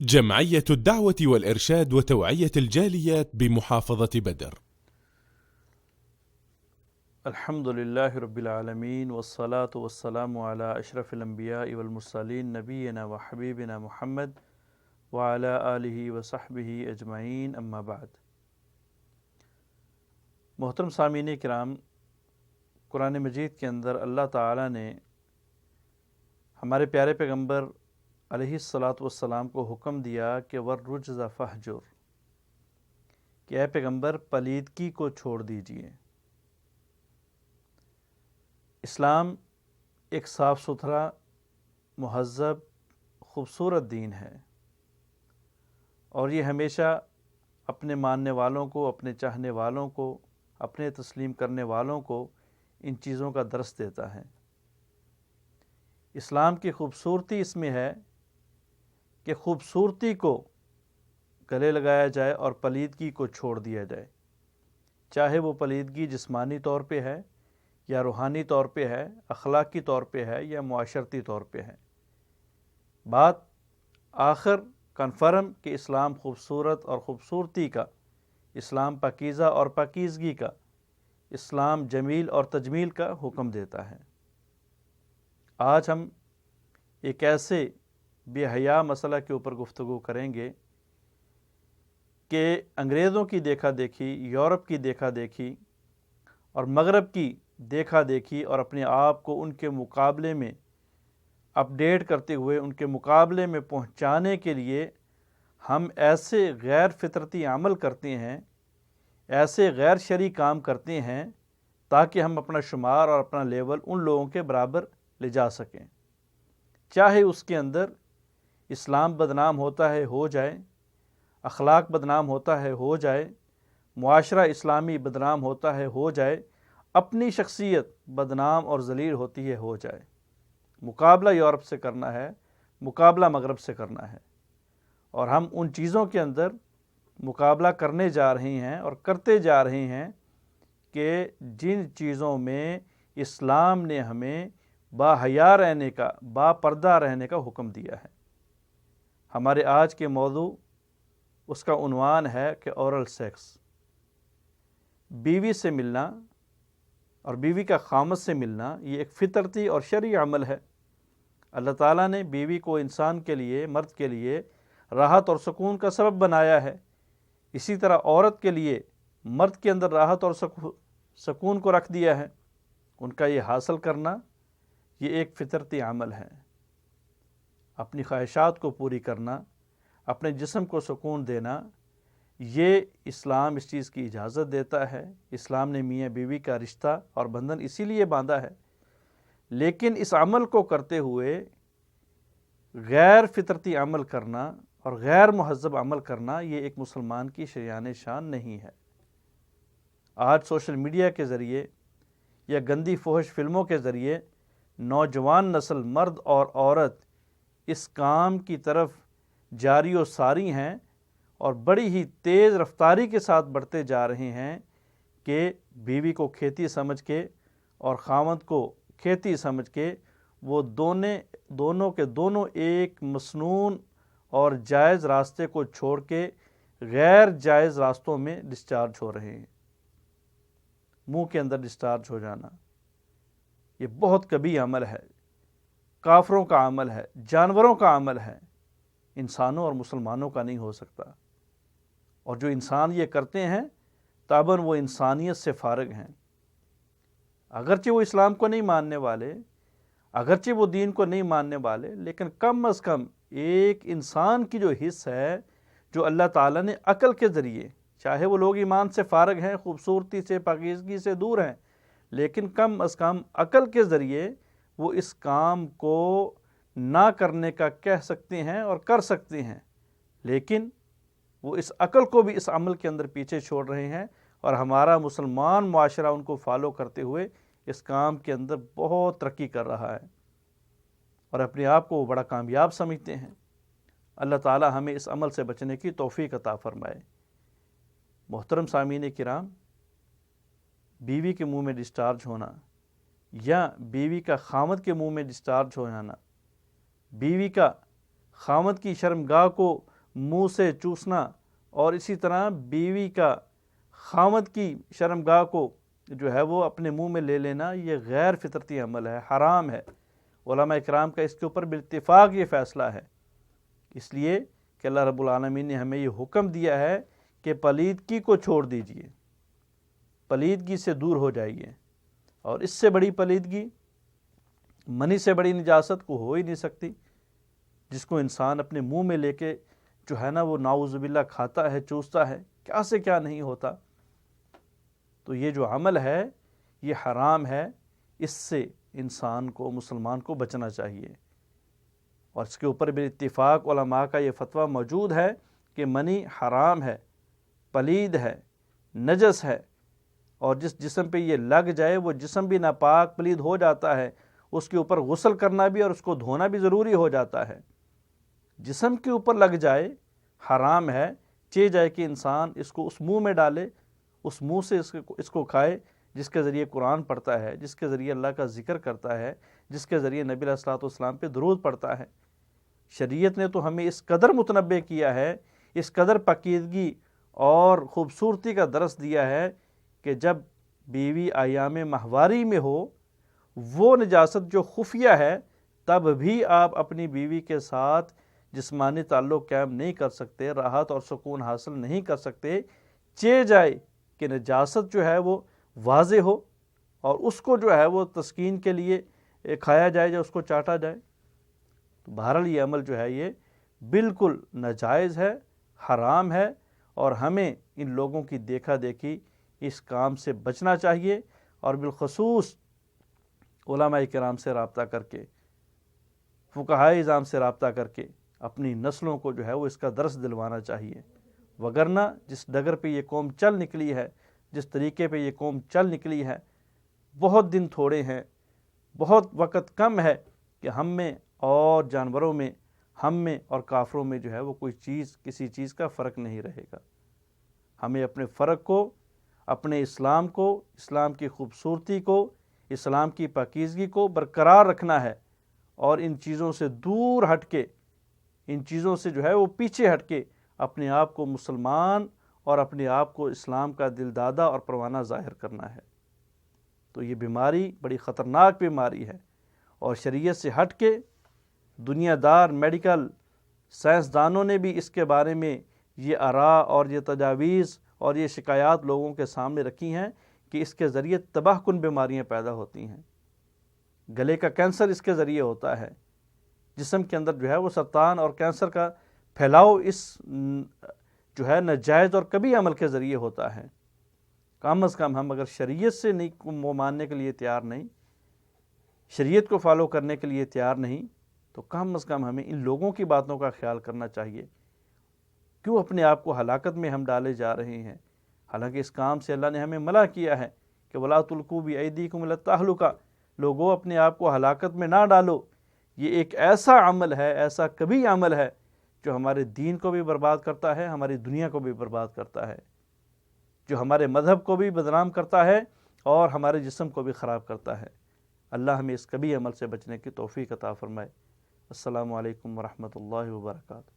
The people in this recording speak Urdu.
جمعية الدعوة والإرشاد وتوعية الجاليات بمحافظة بدر. الحمد لله رب العالمين والصلاة والسلام على أشرف الأنبياء والمرسلين نبينا وحبيبنا محمد وعلى آلہ وصحبہ اجمعین اما بعد. محترم سامعین کرام، قرآن مجید کے اندر اللہ تعالیٰ نے ہمارے پیارے پیغمبر علیہ الصلاۃ والسلام کو حکم دیا کہ والرجز فہجر، کہ اے پیغمبر پلیدگی کو چھوڑ دیجئے. اسلام ایک صاف ستھرا، مہذب، خوبصورت دین ہے، اور یہ ہمیشہ اپنے ماننے والوں کو، اپنے چاہنے والوں کو، اپنے تسلیم کرنے والوں کو ان چیزوں کا درس دیتا ہے. اسلام کی خوبصورتی اس میں ہے کہ خوبصورتی کو گلے لگایا جائے اور پلیدگی کو چھوڑ دیا جائے، چاہے وہ پلیدگی جسمانی طور پہ ہے یا روحانی طور پہ ہے، اخلاقی طور پہ ہے یا معاشرتی طور پہ ہے. بات آخر کنفرم کہ اسلام خوبصورت اور خوبصورتی کا، اسلام پاکیزہ اور پاکیزگی کا، اسلام جمیل اور تجمیل کا حکم دیتا ہے. آج ہم ایک ایسے بے حیا مسئلہ کے اوپر گفتگو کریں گے کہ انگریزوں کی دیکھا دیکھی، یورپ کی دیکھا دیکھی اور مغرب کی دیکھا دیکھی، اور اپنے آپ کو ان کے مقابلے میں اپڈیٹ کرتے ہوئے ان کے مقابلے میں پہنچانے کے لیے ہم ایسے غیر فطرتی عمل کرتے ہیں، ایسے غیر شرعی کام کرتے ہیں تاکہ ہم اپنا شمار اور اپنا لیول ان لوگوں کے برابر لے جا سکیں. چاہے اس کے اندر اسلام بدنام ہوتا ہے ہو جائے، اخلاق بدنام ہوتا ہے ہو جائے، معاشرہ اسلامی بدنام ہوتا ہے ہو جائے، اپنی شخصیت بدنام اور ذلیل ہوتی ہے ہو جائے. مقابلہ یورپ سے کرنا ہے، مقابلہ مغرب سے کرنا ہے، اور ہم ان چیزوں کے اندر مقابلہ کرنے جا رہے ہیں اور کرتے جا رہے ہیں کہ جن چیزوں میں اسلام نے ہمیں با حیا رہنے کا، با پردہ رہنے کا حکم دیا ہے. ہمارے آج کے موضوع، اس کا عنوان ہے کہ اورل سیکس. بیوی سے ملنا اور بیوی کا خامد سے ملنا یہ ایک فطرتی اور شرعی عمل ہے. اللہ تعالیٰ نے بیوی کو انسان کے لیے، مرد کے لیے راحت اور سکون کا سبب بنایا ہے. اسی طرح عورت کے لیے مرد کے اندر راحت اور سکون کو رکھ دیا ہے. ان کا یہ حاصل کرنا یہ ایک فطرتی عمل ہے. اپنی خواہشات کو پوری کرنا، اپنے جسم کو سکون دینا، یہ اسلام اس چیز کی اجازت دیتا ہے. اسلام نے میاں بیوی کا رشتہ اور بندھن اسی لیے باندھا ہے. لیکن اس عمل کو کرتے ہوئے غیر فطرتی عمل کرنا اور غیر مہذب عمل کرنا یہ ایک مسلمان کی شریان شان نہیں ہے. آج سوشل میڈیا کے ذریعے یا گندی فحش فلموں کے ذریعے نوجوان نسل، مرد اور عورت، اس کام کی طرف جاری و ساری ہیں اور بڑی ہی تیز رفتاری کے ساتھ بڑھتے جا رہے ہیں کہ بیوی کو کھیتی سمجھ کے اور خاوند کو کھیتی سمجھ کے وہ دونوں کے دونوں ایک مسنون اور جائز راستے کو چھوڑ کے غیر جائز راستوں میں ڈسچارج ہو رہے ہیں. منہ کے اندر ڈسچارج ہو جانا یہ بہت کبھی عمل ہے، کافروں کا عمل ہے، جانوروں کا عمل ہے، انسانوں اور مسلمانوں کا نہیں ہو سکتا. اور جو انسان یہ کرتے ہیں تاباً وہ انسانیت سے فارغ ہیں. اگرچہ وہ اسلام کو نہیں ماننے والے، اگرچہ وہ دین کو نہیں ماننے والے، لیکن کم از کم ایک انسان کی جو حص ہے، جو اللہ تعالیٰ نے عقل کے ذریعے، چاہے وہ لوگ ایمان سے فارغ ہیں، خوبصورتی سے، پاکیزگی سے دور ہیں، لیکن کم از کم عقل کے ذریعے وہ اس کام کو نہ کرنے کا کہہ سکتے ہیں اور کر سکتے ہیں. لیکن وہ اس عقل کو بھی اس عمل کے اندر پیچھے چھوڑ رہے ہیں، اور ہمارا مسلمان معاشرہ ان کو فالو کرتے ہوئے اس کام کے اندر بہت ترقی کر رہا ہے اور اپنے آپ کو وہ بڑا کامیاب سمجھتے ہیں. اللہ تعالی ہمیں اس عمل سے بچنے کی توفیق عطا فرمائے. محترم سامعین کرام، بیوی کے منہ میں ڈسچارج ہونا یا بیوی کا خامد کے منہ میں ڈسچارج ہو جانا، بیوی کا خاوند کی شرمگاہ کو منہ سے چوسنا اور اسی طرح بیوی کا خاوند کی شرمگاہ کو جو ہے وہ اپنے منہ میں لے لینا، یہ غیر فطرتی عمل ہے، حرام ہے۔ علماء اکرام کا اس کے اوپر بالاتفاق یہ فیصلہ ہے، اس لیے کہ اللہ رب العالمین نے ہمیں یہ حکم دیا ہے کہ پلیدگی کو چھوڑ دیجئے، پلیدگی سے دور ہو جائیے، اور اس سے بڑی پلیدگی، منی سے بڑی نجاست کو ہو ہی نہیں سکتی، جس کو انسان اپنے منہ میں لے کے جو ہے نا وہ نعوذ باللہ کھاتا ہے، چوستا ہے، کیا سے کیا نہیں ہوتا۔ تو یہ جو عمل ہے یہ حرام ہے، اس سے انسان کو، مسلمان کو بچنا چاہیے، اور اس کے اوپر بھی اتفاق علماء کا یہ فتویٰ موجود ہے کہ منی حرام ہے، پلید ہے، نجس ہے، اور جس جسم پہ یہ لگ جائے وہ جسم بھی ناپاک پلید ہو جاتا ہے، اس کے اوپر غسل کرنا بھی اور اس کو دھونا بھی ضروری ہو جاتا ہے۔ جسم کے اوپر لگ جائے حرام ہے، چاہے جائے کہ انسان اس کو اس منہ میں ڈالے، اس منہ سے اس کو کھائے جس کے ذریعے قرآن پڑھتا ہے، جس کے ذریعے اللہ کا ذکر کرتا ہے، جس کے ذریعے نبی علیہ الصلوۃ والسلام پہ درود پڑھتا ہے۔ شریعت نے تو ہمیں اس قدر متنبع کیا ہے، اس قدر پاکیزگی اور خوبصورتی کا درس دیا ہے کہ جب بیوی ایام ماہواری میں ہو، وہ نجاست جو خفیہ ہے، تب بھی آپ اپنی بیوی کے ساتھ جسمانی تعلق قائم نہیں کر سکتے، راحت اور سکون حاصل نہیں کر سکتے، چاہے جائے کہ نجاست جو ہے وہ واضح ہو اور اس کو جو ہے وہ تسکین کے لیے کھایا جائے یا اس کو چاٹا جائے۔ تو بہرحال یہ عمل جو ہے یہ بالکل ناجائز ہے، حرام ہے، اور ہمیں ان لوگوں کی دیکھا دیکھی اس کام سے بچنا چاہیے، اور بالخصوص علماء کرام سے رابطہ کر کے، فقہائے اعظام سے رابطہ کر کے اپنی نسلوں کو جو ہے وہ اس کا درس دلوانا چاہیے، وگرنہ جس ڈگر پہ یہ قوم چل نکلی ہے، جس طریقے پہ یہ قوم چل نکلی ہے، بہت دن تھوڑے ہیں، بہت وقت کم ہے کہ ہم میں اور جانوروں میں، ہم میں اور کافروں میں جو ہے وہ کوئی چیز، کسی چیز کا فرق نہیں رہے گا۔ ہمیں اپنے فرق کو، اپنے اسلام کو، اسلام کی خوبصورتی کو، اسلام کی پاکیزگی کو برقرار رکھنا ہے، اور ان چیزوں سے دور ہٹ کے، ان چیزوں سے جو ہے وہ پیچھے ہٹ کے اپنے آپ کو مسلمان اور اپنے آپ کو اسلام کا دل دادا اور پروانہ ظاہر کرنا ہے۔ تو یہ بیماری بڑی خطرناک بیماری ہے، اور شریعت سے ہٹ کے دنیا دار میڈیکل سائنسدانوں نے بھی اس کے بارے میں یہ آراء اور یہ تجاویز اور یہ شکایات لوگوں کے سامنے رکھی ہیں کہ اس کے ذریعے تباہ کن بیماریاں پیدا ہوتی ہیں۔ گلے کا کینسر اس کے ذریعے ہوتا ہے، جسم کے اندر جو ہے وہ سرطان اور کینسر کا پھیلاؤ اس جو ہے ناجائز اور کبھی عمل کے ذریعے ہوتا ہے۔ کم از کم ہم اگر شریعت سے نہیں وہ ماننے کے لیے تیار نہیں، شریعت کو فالو کرنے کے لیے تیار نہیں، تو کم از کم ہمیں ان لوگوں کی باتوں کا خیال کرنا چاہیے۔ کیوں اپنے آپ کو ہلاکت میں ہم ڈالے جا رہے ہیں؟ حالانکہ اس کام سے اللہ نے ہمیں منع کیا ہے کہ وَلَا تُلْقُوا بِأَيْدِيكُمْ إِلَى التَّهْلُكَةِ، لوگوں اپنے آپ کو ہلاکت میں نہ ڈالو۔ یہ ایک ایسا عمل ہے، ایسا کبھی عمل ہے جو ہمارے دین کو بھی برباد کرتا ہے، ہماری دنیا کو بھی برباد کرتا ہے، جو ہمارے مذہب کو بھی بدنام کرتا ہے اور ہمارے جسم کو بھی خراب کرتا ہے۔ اللہ ہمیں اس کبھی عمل سے بچنے کی توفیق عطا فرمائے۔ السلام علیکم ورحمۃ اللہ وبرکاتہ۔